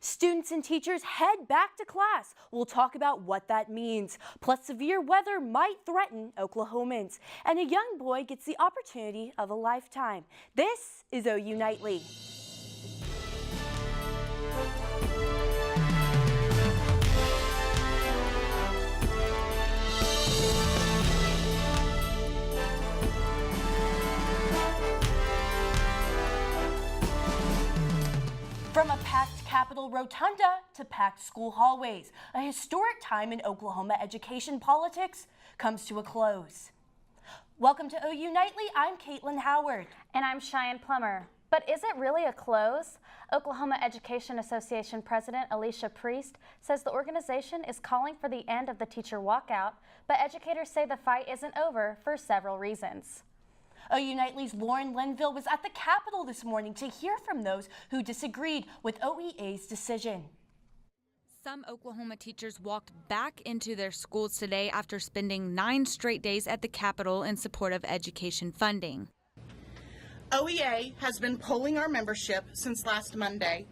Students and teachers head back to class. We'll talk about what that means. Plus, severe weather might threaten Oklahomans. And a young boy gets the opportunity of a lifetime. This is OU Nightly. From a packed Capitol rotunda to packed school hallways, a historic time in Oklahoma education politics comes to a close. Welcome to OU Nightly. I'm Katelyn Howard. And I'm Cheyenne Plummer. But is it really a close? Oklahoma Education Association President Alicia Priest says the organization is calling for the end of the teacher walkout, but educators say the fight isn't over for several reasons. OU Nightly's Lauren Linville was at the Capitol this morning to hear from those who disagreed with OEA's decision. Some Oklahoma teachers walked back into their schools today after spending 9 straight days at the Capitol in support of education funding. OEA has been polling our membership since last Monday,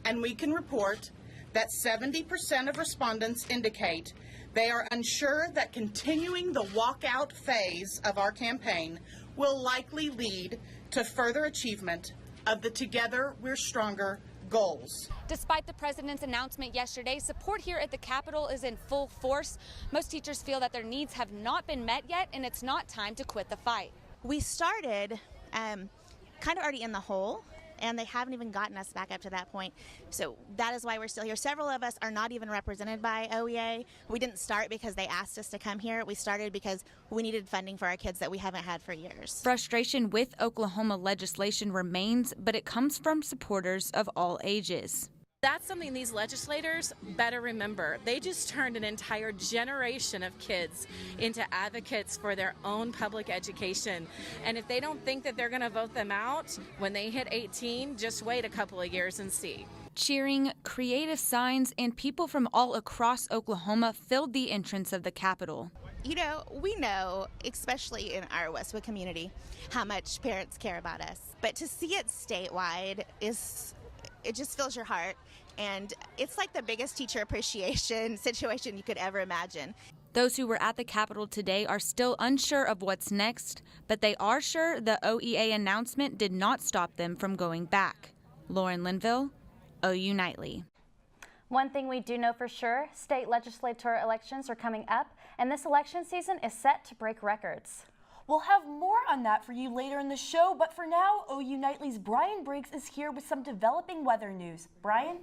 and we can report that 70% of respondents indicate they are unsure that continuing the walkout phase of our campaign will likely lead to further achievement of the Together We're Stronger goals. Despite the president's announcement yesterday, support here at the Capitol is in full force. Most teachers feel that their needs have not been met yet, and it's not time to quit the fight. We started kind of already in the hole, and they haven't even gotten us back up to that point. So that is why we're still here. Several of us are not even represented by OEA. We didn't start because they asked us to come here. We started because we needed funding for our kids that we haven't had for years. Frustration with Oklahoma legislation remains, but it comes from supporters of all ages. That's something these legislators better remember. They just turned an entire generation of kids into advocates for their own public education. And if they don't think that they're going to vote them out when they hit 18, just wait a couple of years and see. Cheering, creative signs, and people from all across Oklahoma filled the entrance of the Capitol. You know, we know, especially in our Westwood community, how much parents care about us. But to see it statewide it just fills your heart, and it's like the biggest teacher appreciation situation you could ever imagine. Those who were at the Capitol today are still unsure of what's next, but they are sure the OEA announcement did not stop them from going back. Lauren Linville, OU Nightly. One thing we do know for sure, state legislature elections are coming up, and this election season is set to break records. We'll have more on that for you later in the show, but for now, OU Nightly's Briggs is here with some developing weather news. Brian?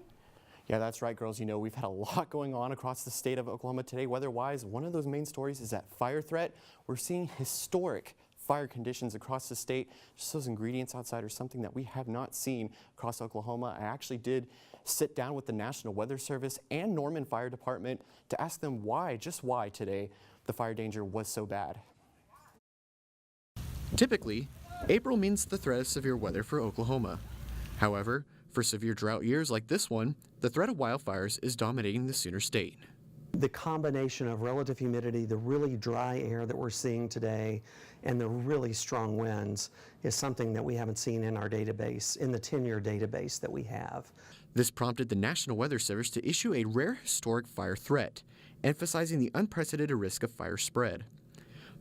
Yeah, that's right, girls. You know, we've had a lot going on across the state of Oklahoma today. Weather-wise, one of those main stories is that fire threat. We're seeing historic fire conditions across the state. Just those ingredients outside are something that we have not seen across Oklahoma. I actually did sit down with the National Weather Service and Norman Fire Department to ask them why, just why today, the fire danger was so bad. Typically, April means the threat of severe weather for Oklahoma. However, for severe drought years like this one, the threat of wildfires is dominating the Sooner State. The combination of relative humidity, the really dry air that we're seeing today, and the really strong winds is something that we haven't seen in our database, in the 10-year database that we have. This prompted the National Weather Service to issue a rare historic fire threat, emphasizing the unprecedented risk of fire spread.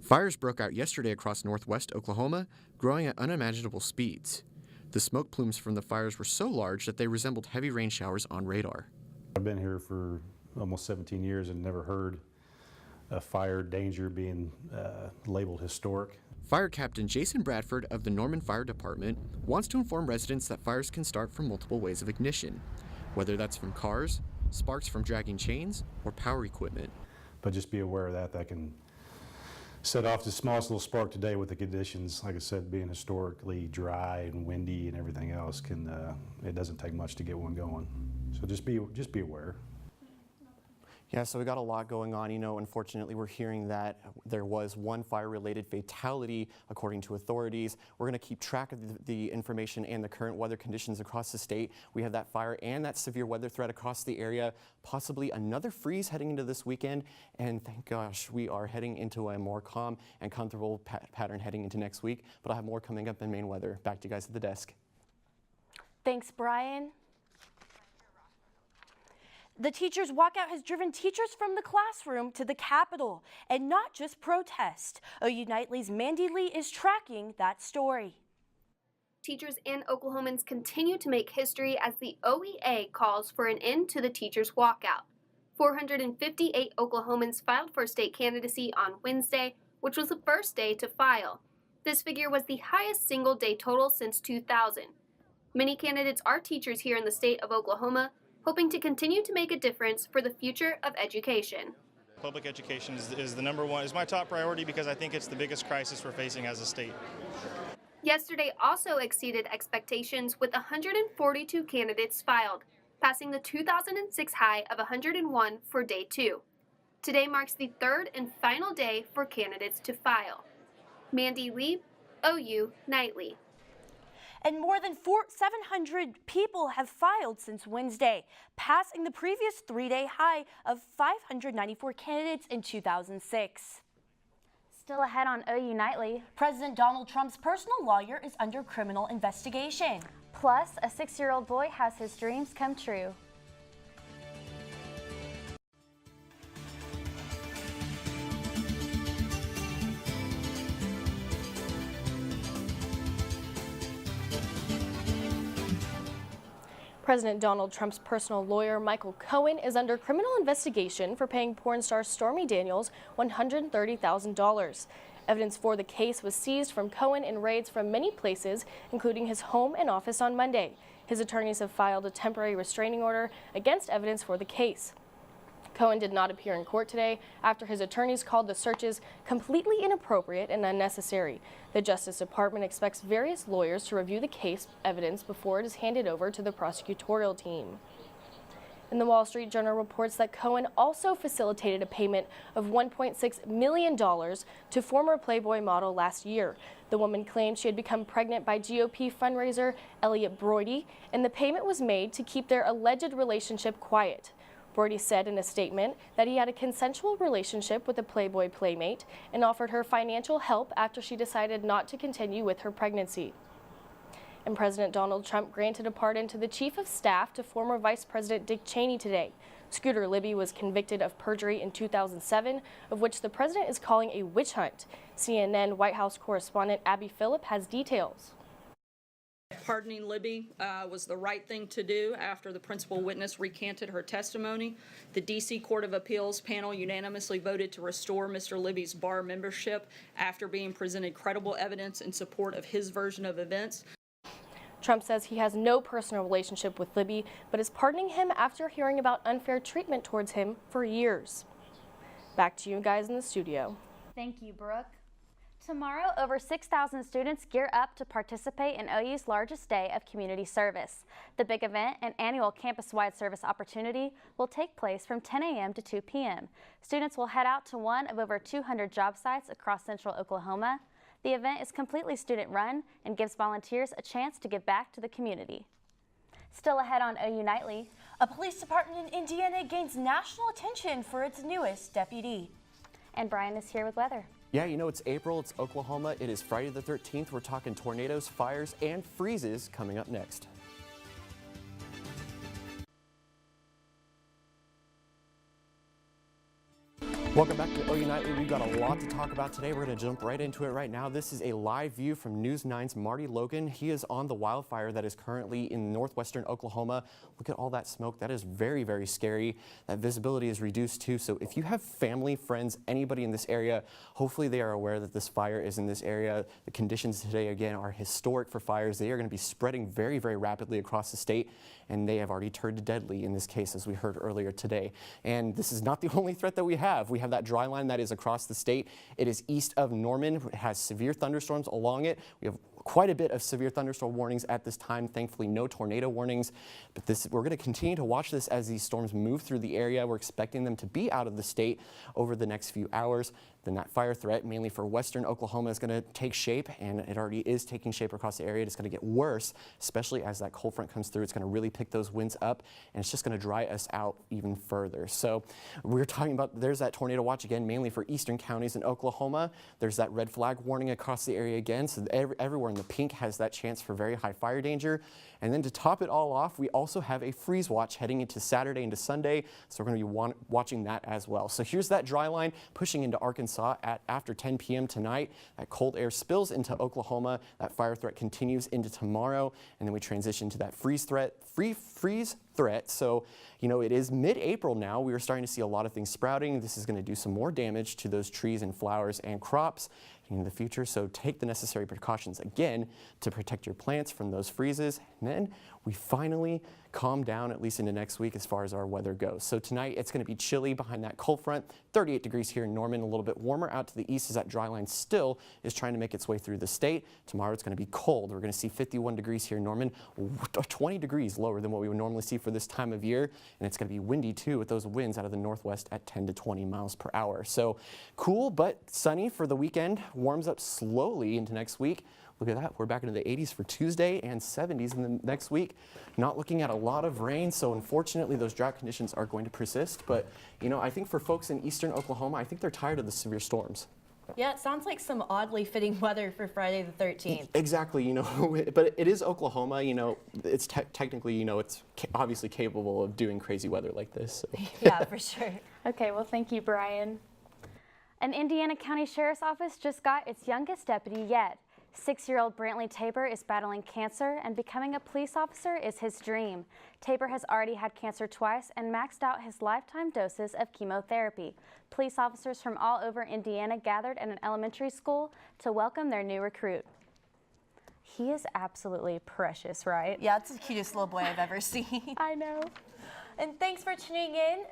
Fires broke out yesterday across northwest Oklahoma, growing at unimaginable speeds. The smoke plumes from the fires were so large that they resembled heavy rain showers on radar. I've been here for almost 17 years and never heard a fire danger being labeled historic. Fire Captain Jason Bradford of the Norman Fire Department wants to inform residents that fires can start from multiple ways of ignition, whether that's from cars, sparks from dragging chains, or power equipment. But just be aware of that can set off the smallest little spark today with the conditions, like I said, being historically dry and windy and everything else. It doesn't take much to get one going. So just be aware. Yeah, so we got a lot going on. You know, unfortunately, we're hearing that there was one fire-related fatality, according to authorities. We're going to keep track of the information and the current weather conditions across the state. We have that fire and that severe weather threat across the area, possibly another freeze heading into this weekend. And thank gosh, we are heading into a more calm and comfortable pattern heading into next week. But I'll have more coming up in main weather. Back to you guys at the desk. Thanks, Brian. The teachers' walkout has driven teachers from the classroom to the Capitol, and not just protest. OU Nightly's Mandy Lee is tracking that story. Teachers and Oklahomans continue to make history as the OEA calls for an end to the teachers' walkout. 458 Oklahomans filed for state candidacy on Wednesday, which was the first day to file. This figure was the highest single-day total since 2000. Many candidates are teachers here in the state of Oklahoma, hoping to continue to make a difference for the future of education. Public education is my top priority because I think it's the biggest crisis we're facing as a state. Yesterday also exceeded expectations with 142 candidates filed, passing the 2006 high of 101 for day 2. Today marks the third and final day for candidates to file. Mandy Lee, OU Nightly. And more than 700 people have filed since Wednesday, passing the previous 3-day high of 594 candidates in 2006. Still ahead on OU Nightly. President Donald Trump's personal lawyer is under criminal investigation. Plus, a 6-year-old boy has his dreams come true. President Donald Trump's personal lawyer, Michael Cohen, is under criminal investigation for paying porn star Stormy Daniels $130,000. Evidence for the case was seized from Cohen in raids from many places, including his home and office on Monday. His attorneys have filed a temporary restraining order against evidence for the case. Cohen did not appear in court today after his attorneys called the searches completely inappropriate and unnecessary. The Justice Department expects various lawyers to review the case evidence before it is handed over to the prosecutorial team. And the Wall Street Journal reports that Cohen also facilitated a payment of $1.6 million to former Playboy model last year. The woman claimed she had become pregnant by GOP fundraiser Elliot Broidy, and the payment was made to keep their alleged relationship quiet. Broidy said in a statement that he had a consensual relationship with a Playboy playmate and offered her financial help after she decided not to continue with her pregnancy. And President Donald Trump granted a pardon to the chief of staff to former Vice President Dick Cheney today. Scooter Libby was convicted of perjury in 2007, of which the president is calling a witch hunt. CNN White House correspondent Abby Phillip has details. Pardoning Libby was the right thing to do after the principal witness recanted her testimony. The D.C. Court of Appeals panel unanimously voted to restore Mr. Libby's bar membership after being presented credible evidence in support of his version of events. Trump says he has no personal relationship with Libby, but is pardoning him after hearing about unfair treatment towards him for years. Back to you guys in the studio. Thank you, Brooke. Tomorrow, over 6,000 students gear up to participate in OU's largest day of community service. The big event, an annual campus-wide service opportunity, will take place from 10 a.m. to 2 p.m. Students will head out to one of over 200 job sites across central Oklahoma. The event is completely student-run and gives volunteers a chance to give back to the community. Still ahead on OU Nightly. A police department in Indiana gains national attention for its newest deputy. And Brian is here with weather. Yeah, you know, it's April, it's Oklahoma, it is Friday the 13th. We're talking tornadoes, fires, and freezes coming up next. Welcome back to OU Nightly. We've got a lot to talk about today. We're going to jump right into it right now. This is a live view from News 9's Marty Logan. He is on the wildfire that is currently in northwestern Oklahoma. Look at all that smoke. That is very, very scary. That visibility is reduced too. So if you have family, friends, anybody in this area, hopefully they are aware that this fire is in this area. The conditions today, again, are historic for fires. They are going to be spreading very, very rapidly across the state, and they have already turned deadly in this case, as we heard earlier today. And this is not the only threat that we have. We have that dry line that is across the state. It is east of Norman. It has severe thunderstorms along it. We have quite a bit of severe thunderstorm warnings at this time. Thankfully, no tornado warnings. But we're going to continue to watch this as these storms move through the area. We're expecting them to be out of the state over the next few hours. Then that fire threat, mainly for western Oklahoma, is going to take shape, and it already is taking shape across the area. It's going to get worse, especially as that cold front comes through. It's going to really pick those winds up, and it's just going to dry us out even further. So we're talking about, there's that tornado watch again, mainly for eastern counties in Oklahoma. There's that red flag warning across the area again. So everywhere in the pink has that chance for very high fire danger. And then to top it all off, we also have a freeze watch heading into Saturday into Sunday, so we're going to be watching that as well. So here's that dry line pushing into Arkansas at after 10 p.m. tonight. That cold air spills into Oklahoma. That fire threat continues into tomorrow, and then we transition to that freeze threat. So, you know, it is mid-April now. We are starting to see a lot of things sprouting. This is going to do some more damage to those trees and flowers and crops in the future. So take the necessary precautions again to protect your plants from those freezes. And then we finally calm down, at least into next week, as far as our weather goes. So tonight it's going to be chilly behind that cold front, 38 degrees here in Norman, a little bit warmer out to the east as that dry line still is trying to make its way through the state. Tomorrow it's going to be cold. We're going to see 51 degrees here in Norman, 20 degrees lower than what we would normally see for this time of year. And it's going to be windy too, with those winds out of the northwest at 10 to 20 miles per hour. So cool but sunny for the weekend. Warms up slowly into next week. Look at that, we're back into the 80s for Tuesday and 70s in the next week. Not looking at a lot of rain, so unfortunately those drought conditions are going to persist. But, you know, I think for folks in eastern Oklahoma, I think they're tired of the severe storms. Yeah, it sounds like some oddly fitting weather for Friday the 13th. Exactly, you know, but it is Oklahoma, you know, it's technically, you know, it's obviously capable of doing crazy weather like this. So. Yeah, for sure. Okay, well, thank you, Brian. An Indiana County Sheriff's Office just got its youngest deputy yet. 6-year-old Brantley Tabor is battling cancer, and becoming a police officer is his dream. Tabor has already had cancer twice and maxed out his lifetime doses of chemotherapy. Police officers from all over Indiana gathered at an elementary school to welcome their new recruit. He is absolutely precious, right? Yeah, it's the cutest little boy I've ever seen. I know. And thanks for tuning in.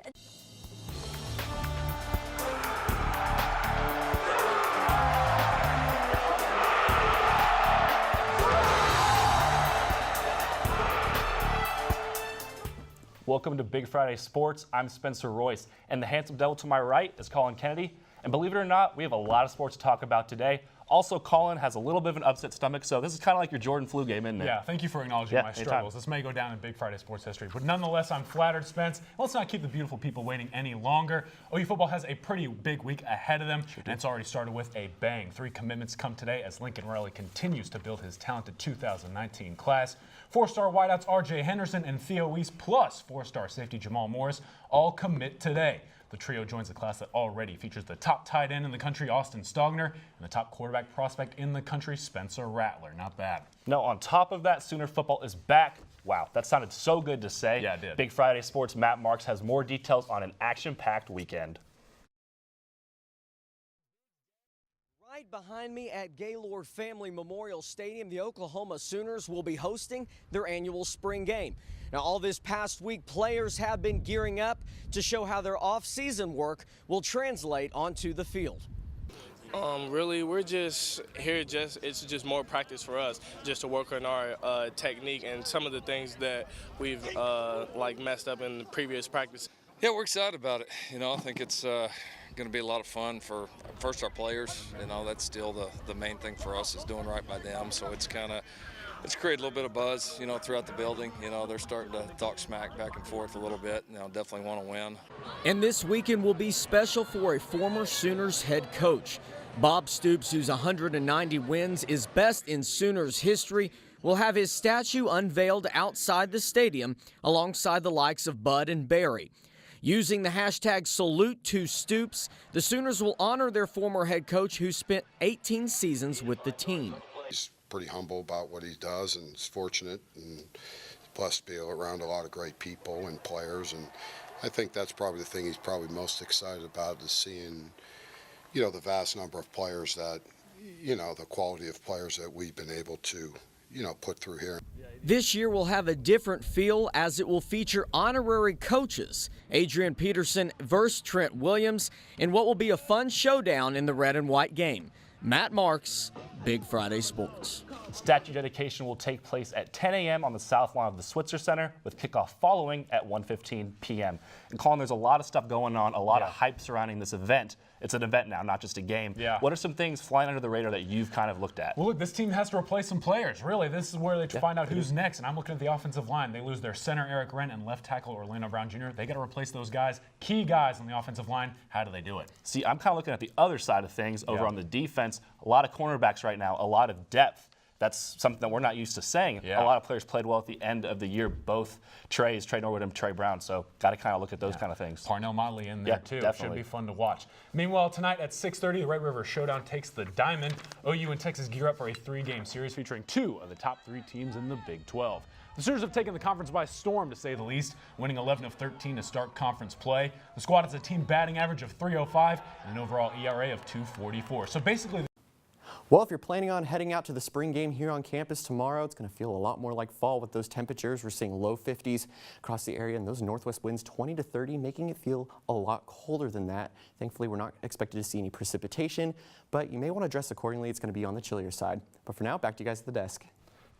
Welcome to Big Friday Sports. I'm Spencer Royce, and the handsome devil to my right is Collin Kennedy. And believe it or not, we have a lot of sports to talk about today. Also, Collin has a little bit of an upset stomach, so this is kind of like your Jordan flu game, isn't it? Yeah, thank you for acknowledging my struggles. This may go down in Big Friday sports history, but nonetheless, I'm flattered, Spence. Let's not keep the beautiful people waiting any longer. OU football has a pretty big week ahead of them, and it's already started with a bang. 3 commitments come today as Lincoln Riley continues to build his talented 2019 class. 4-star wideouts R.J. Henderson and Theo Weiss, plus 4-star safety Jamal Morris, all commit today. The trio joins a class that already features the top tight end in the country, Austin Stogner, and the top quarterback prospect in the country, Spencer Rattler. Not bad. No, on top of that, Sooner football is back. Wow, that sounded so good to say. Yeah, it did. Big Friday Sports' Matt Marks has more details on an action-packed weekend. Right behind me at Gaylord Family Memorial Stadium, the Oklahoma Sooners will be hosting their annual spring game. Now, all this past week, players have been gearing up to show how their off-season work will translate onto the field. Really, we're just here. It's just more practice for us, just to work on our technique and some of the things that we've like messed up in the previous practice. Yeah, we're excited about it. You know, I think it's going to be a lot of fun for first our players. You know, that's still the main thing for us is doing right by them. So it's created a little bit of buzz, you know, throughout the building. You know, they're starting to talk smack back and forth a little bit. You know, definitely want to win. And this weekend will be special for a former Sooners head coach. Bob Stoops, whose 190 wins is best in Sooners history, will have his statue unveiled outside the stadium alongside the likes of Bud and Barry. Using the hashtag Salute to Stoops, the Sooners will honor their former head coach who spent 18 seasons with the team. He's pretty humble about what he does and is fortunate and blessed to be around a lot of great people and players. And I think that's probably the thing he's probably most excited about is seeing, you know, the vast number of players that, you know, the quality of players that we've been able to, you know, put through here. This year will have a different feel as it will feature honorary coaches, Adrian Peterson versus Trent Williams, in what will be a fun showdown in the red and white game. Matt Marks, Big Friday Sports. Statue dedication will take place at 10 a.m. on the south lawn of the Switzer Center, with kickoff following at 1:15 p.m. And Collin, there's a lot of stuff going on, a lot of hype surrounding this event. It's an event now, not just a game. Yeah. What are some things flying under the radar that you've kind of looked at? Well, look, this team has to replace some players. Really, this is where they find out who's next. And I'm looking at the offensive line. They lose their center, Eric Wren, and left tackle, Orlando Brown Jr. They got to replace those guys, key guys on the offensive line. How do they do it? See, I'm kind of looking at the other side of things over on the defense. A lot of cornerbacks right now, a lot of depth. That's something that we're not used to saying. A lot of players played well at the end of the year, both Trey Norwood and Trey Brown. So got to kind of look at those kind of things. Parnell Motley in there too. Definitely. Should be fun to watch. Meanwhile, tonight at 6:30, the Red River Showdown takes the Diamond. OU and Texas gear up for a 3-game series featuring 2 of the top 3 teams in the Big 12. The Sooners have taken the conference by storm, to say the least, winning 11 of 13 to start conference play. The squad has a team batting average of .305 and an overall ERA of .244. So basically, well, if you're planning on heading out to the spring game here on campus tomorrow, it's going to feel a lot more like fall with those temperatures. We're seeing low 50s across the area and those northwest winds 20 to 30, making it feel a lot colder than that. Thankfully, we're not expected to see any precipitation, but you may want to dress accordingly. It's going to be on the chillier side. But for now, back to you guys at the desk.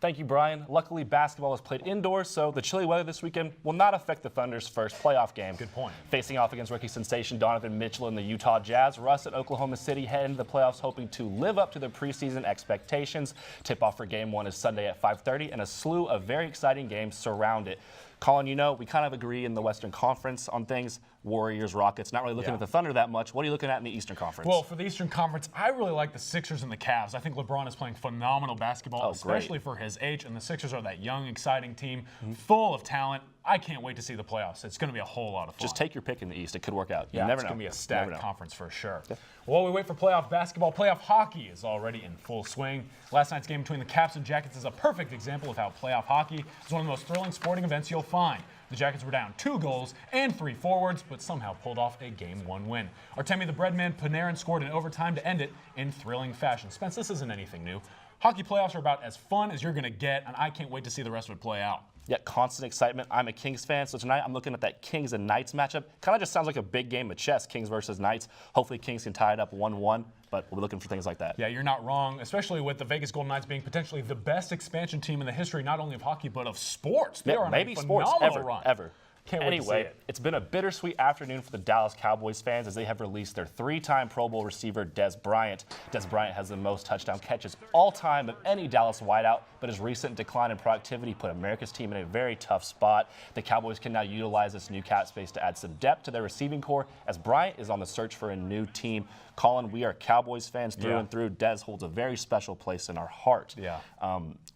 Thank you, Brian. Luckily, basketball is played indoors, so the chilly weather this weekend will not affect the Thunder's first playoff game. Good point. Facing off against rookie sensation Donovan Mitchell and the Utah Jazz, Russ at Oklahoma City head into the playoffs hoping to live up to their preseason expectations. Tip-off for Game 1 is Sunday at 5:30, and a slew of very exciting games surround it. Collin, you know, we kind of agree in the Western Conference on things. Warriors, Rockets, not really looking at the Thunder that much. What are you looking at in the Eastern Conference? Well, for the Eastern Conference, I really like the Sixers and the Cavs. I think LeBron is playing phenomenal basketball, especially for his age, and the Sixers are that young, exciting team, full of talent. I can't wait to see the playoffs. It's going to be a whole lot of fun. Just take your pick in the East. It could work out. You Yeah, never it's know. going to be a stacked conference for sure. While we wait for playoff basketball, playoff hockey is already in full swing. Last night's game between the Caps and Jackets is a perfect example of how playoff hockey is one of the most thrilling sporting events you'll find. The Jackets were down 2 goals and 3 forwards, but somehow pulled off a Game 1 win. Artemi the Breadman Panarin scored in overtime to end it in thrilling fashion. Spence, this isn't anything new. Hockey playoffs are about as fun as you're going to get, and I can't wait to see the rest of it play out. Yet constant excitement. I'm a Kings fan, so tonight I'm looking at that Kings and Knights matchup. Kind of just sounds like a big game of chess, Kings versus Knights. Hopefully Kings can tie it up 1-1, but we'll be looking for things like that. Yeah, you're not wrong, especially with the Vegas Golden Knights being potentially the best expansion team in the history, not only of hockey, but of sports. They are on a phenomenal run. Ever. Can't wait to see it. It's been a bittersweet afternoon for the Dallas Cowboys fans as they have released their 3-time Pro Bowl receiver, Dez Bryant. Dez Bryant has the most touchdown catches all time of any Dallas wideout, but his recent decline in productivity put America's team in a very tough spot. The Cowboys can now utilize this new cap space to add some depth to their receiving core as Bryant is on the search for a new team. Collin, we are Cowboys fans through and through. Dez holds a very special place in our heart. Yeah.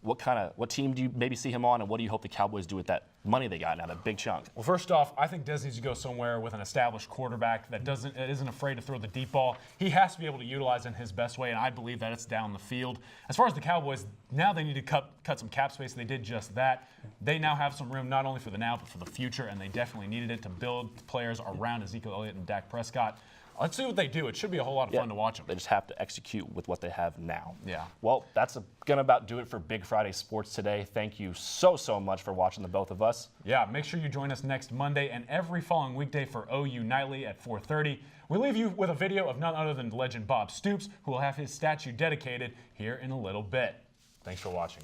What team do you maybe see him on, and what do you hope the Cowboys do with that money they got now, that big chunk? Well, first off, I think Dez needs to go somewhere with an established quarterback that isn't afraid to throw the deep ball. He has to be able to utilize it in his best way, and I believe that it's down the field. As far as the Cowboys, now they need to cut some cap space. They did just that. They now have some room not only for the now but for the future, and they definitely needed it to build players around Ezekiel Elliott and Dak Prescott. Let's see what they do. It should be a whole lot of fun to watch them. They just have to execute with what they have now. Yeah. Well, that's going to about do it for Big Friday Sports today. Thank you so much for watching the both of us. Yeah, make sure you join us next Monday and every following weekday for OU Nightly at 4:30. We leave you with a video of none other than legend Bob Stoops, who will have his statue dedicated here in a little bit. Thanks for watching.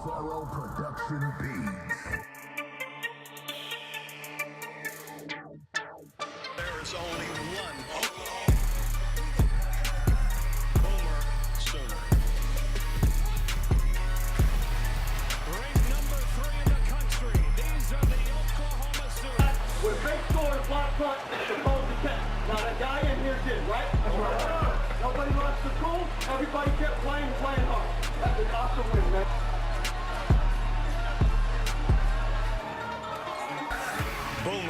Thorough Production Beats. There is only one Boomer Sooner. Ranked number 3 in the country. These are the Oklahoma Sooners. With a big score, block punt, it's supposed to catch. Now that guy in here did, right? Nobody lost the goal. Everybody kept